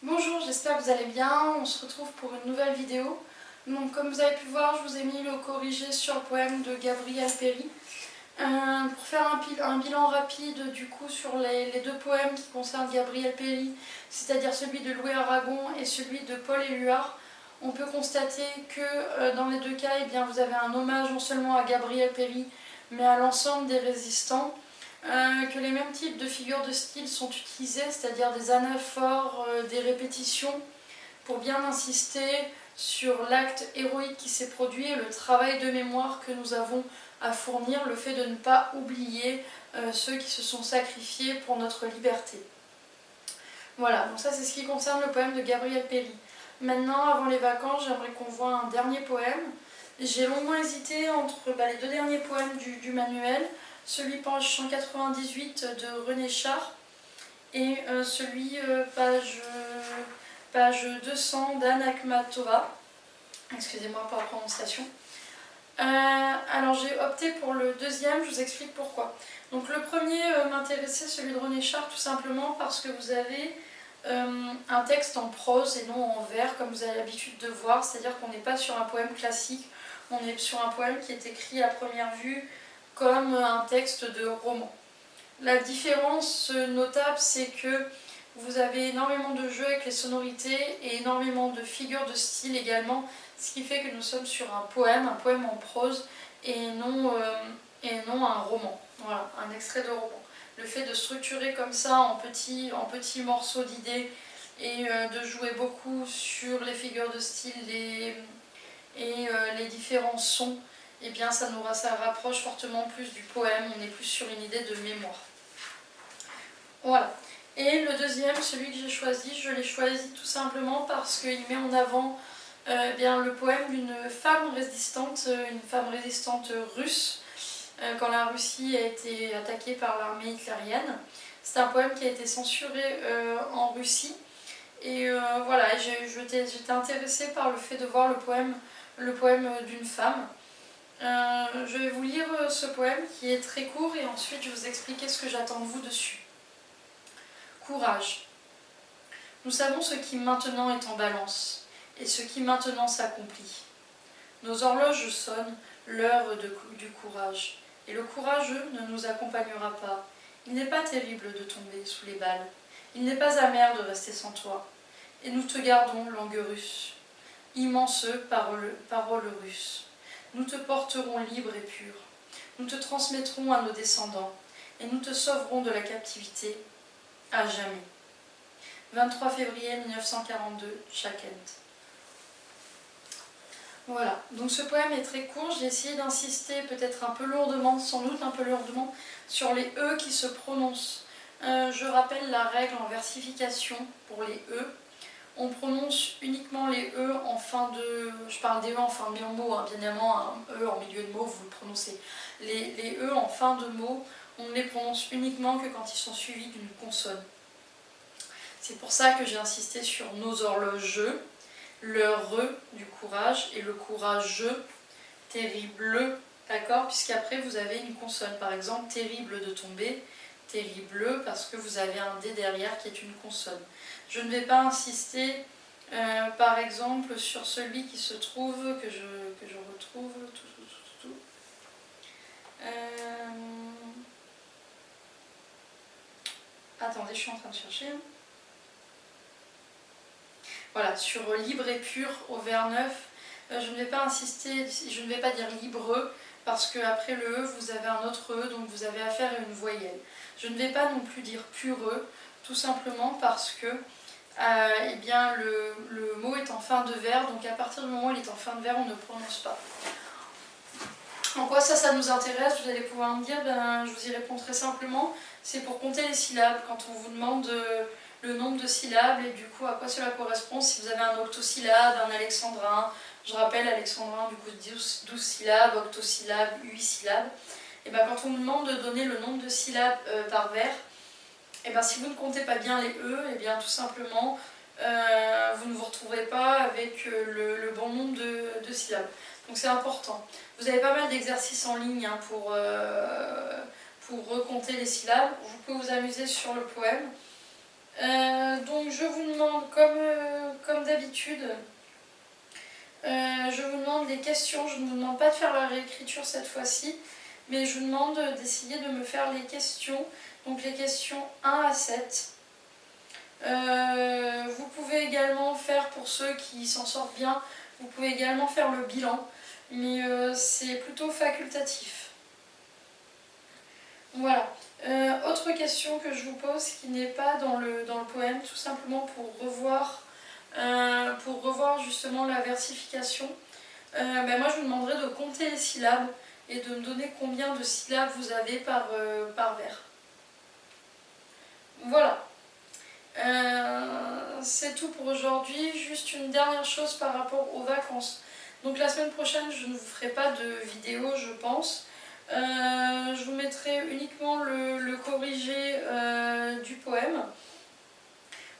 Bonjour, j'espère que vous allez bien. On se retrouve pour une nouvelle vidéo. Donc, comme vous avez pu voir, je vous ai mis le corrigé sur le poème de Gabriel Péry. Pour faire un bilan rapide du coup sur les deux poèmes qui concernent Gabriel Péry, c'est-à-dire celui de Louis Aragon et celui de Paul Éluard, on peut constater que dans les deux cas, vous avez un hommage non seulement à Gabriel Péry, mais à l'ensemble des résistants. Que les mêmes types de figures de style sont utilisées, c'est-à-dire des anaphores, des répétitions, pour bien insister sur l'acte héroïque qui s'est produit et le travail de mémoire que nous avons à fournir, le fait de ne pas oublier ceux qui se sont sacrifiés pour notre liberté. Voilà, donc ça c'est ce qui concerne le poème de Gabriel Péry. Maintenant, avant les vacances, j'aimerais qu'on voit un dernier poème. J'ai longuement hésité entre les deux derniers poèmes du manuel, celui page 198 de René Char et celui page 200 d'Anne Akhmatova. Excusez-moi pour la prononciation. Alors j'ai opté pour le deuxième, je vous explique pourquoi. Donc le premier m'intéressait, celui de René Char, tout simplement parce que vous avez un texte en prose et non en vers, comme vous avez l'habitude de voir, c'est-à-dire qu'on n'est pas sur un poème classique, on est sur un poème qui est écrit à première vue comme un texte de roman. La différence notable, c'est que vous avez énormément de jeux avec les sonorités et énormément de figures de style également, ce qui fait que nous sommes sur un poème en prose et non un roman. Voilà, un extrait de roman. Le fait de structurer comme ça en petits morceaux d'idées et de jouer beaucoup sur les figures de style et les différents sons, eh bien ça rapproche fortement plus du poème, on est plus sur une idée de mémoire. Voilà. Et le deuxième, celui que j'ai choisi, je l'ai choisi tout simplement parce qu'il met en avant le poème d'une femme résistante, une femme résistante russe, quand la Russie a été attaquée par l'armée hitlérienne. C'est un poème qui a été censuré en Russie. Et voilà, j'étais intéressée par le fait de voir le poème d'une femme. Je vais vous lire ce poème qui est très court et ensuite je vais vous expliquer ce que j'attends de vous dessus. Courage. Nous savons ce qui maintenant est en balance et ce qui maintenant s'accomplit. Nos horloges sonnent l'heure du courage et le courageux ne nous accompagnera pas. Il n'est pas terrible de tomber sous les balles. Il n'est pas amer de rester sans toi. Et nous te gardons langue russe, immense parole russe. Nous te porterons libre et pur. Nous te transmettrons à nos descendants et nous te sauverons de la captivité à jamais. 23 février 1942, Chakent. Voilà, donc ce poème est très court, j'ai essayé d'insister peut-être un peu lourdement, sans doute un peu lourdement, sur les E qui se prononcent. Je rappelle la règle en versification pour les E. On prononce uniquement les E en fin de... Je parle des E en fin de mot, hein, bien évidemment, un E en milieu de mot, vous le prononcez. Les E en fin de mot, on ne les prononce uniquement que quand ils sont suivis d'une consonne. C'est pour ça que j'ai insisté sur nos horloges, le re du courage et le courageux, terrible, d'accord, puisqu'après vous avez une consonne. Par exemple, terrible de tomber, terrible, parce que vous avez un D derrière qui est une consonne. Je ne vais pas insister, par exemple, sur celui qui se trouve, que je retrouve, Attendez, je suis en train de chercher. Voilà, sur libre et pur au vers 9, je ne vais pas insister, je ne vais pas dire libre, parce qu'après le E, vous avez un autre E, donc vous avez affaire à une voyelle. Je ne vais pas non plus dire pureux, tout simplement parce que le mot est en fin de vers, donc à partir du moment où il est en fin de vers, on ne prononce pas. En quoi ça nous intéresse? Vous allez pouvoir me dire, je vous y réponds très simplement, c'est pour compter les syllabes. Quand on vous demande le nombre de syllabes et du coup à quoi cela correspond, si vous avez un octosyllabe, un alexandrin, je rappelle alexandrin du coup 12 syllabes, octosyllabe, 8 syllabes, et quand on vous demande de donner le nombre de syllabes par vers, et si vous ne comptez pas bien les E, et bien tout simplement vous ne vous retrouverez pas avec le bon nombre de syllabes. Donc c'est important. Vous avez pas mal d'exercices en ligne pour recompter les syllabes. Vous pouvez vous amuser sur le poème. Donc je vous demande donc comme d'habitude, je vous demande des questions. Je ne vous demande pas de faire la réécriture cette fois-ci, mais je vous demande d'essayer de me faire les questions, donc les questions 1 à 7. Vous pouvez également faire, pour ceux qui s'en sortent bien, vous pouvez également faire le bilan, mais c'est plutôt facultatif. Voilà. Autre question que je vous pose qui n'est pas dans le poème, tout simplement pour revoir justement la versification. Moi je vous demanderai de compter les syllabes et de me donner combien de syllabes vous avez par vers. Voilà. C'est tout pour aujourd'hui. Juste une dernière chose par rapport aux vacances. Donc la semaine prochaine, je ne vous ferai pas de vidéo, je pense. Je vous mettrai uniquement le corrigé du poème.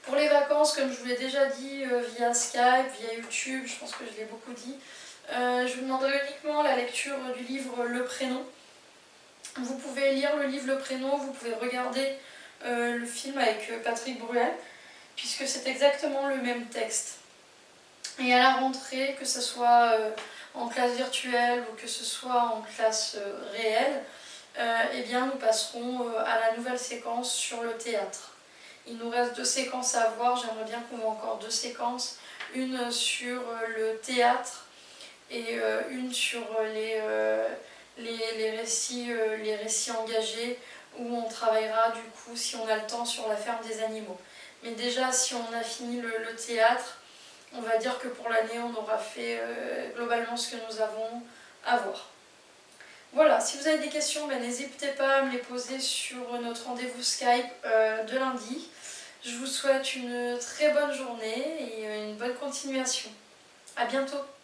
Pour les vacances, comme je vous l'ai déjà dit via Skype, via YouTube, je pense que je l'ai beaucoup dit, je vous demanderai uniquement la lecture du livre Le Prénom. Vous pouvez lire le livre Le Prénom, vous pouvez regarder le film avec Patrick Bruel, puisque c'est exactement le même texte. Et à la rentrée, que ce soit en classe virtuelle ou que ce soit en classe réelle, eh bien nous passerons à la nouvelle séquence sur le théâtre. Il nous reste 2 séquences à voir, j'aimerais bien qu'on voit encore 2 séquences, une sur le théâtre et une sur les récits engagés, où on travaillera du coup, si on a le temps, sur la ferme des animaux. Mais déjà, si on a fini le théâtre, on va dire que pour l'année, on aura fait globalement ce que nous avons à voir. Voilà, si vous avez des questions, n'hésitez pas à me les poser sur notre rendez-vous Skype de lundi. Je vous souhaite une très bonne journée et une bonne continuation. À bientôt!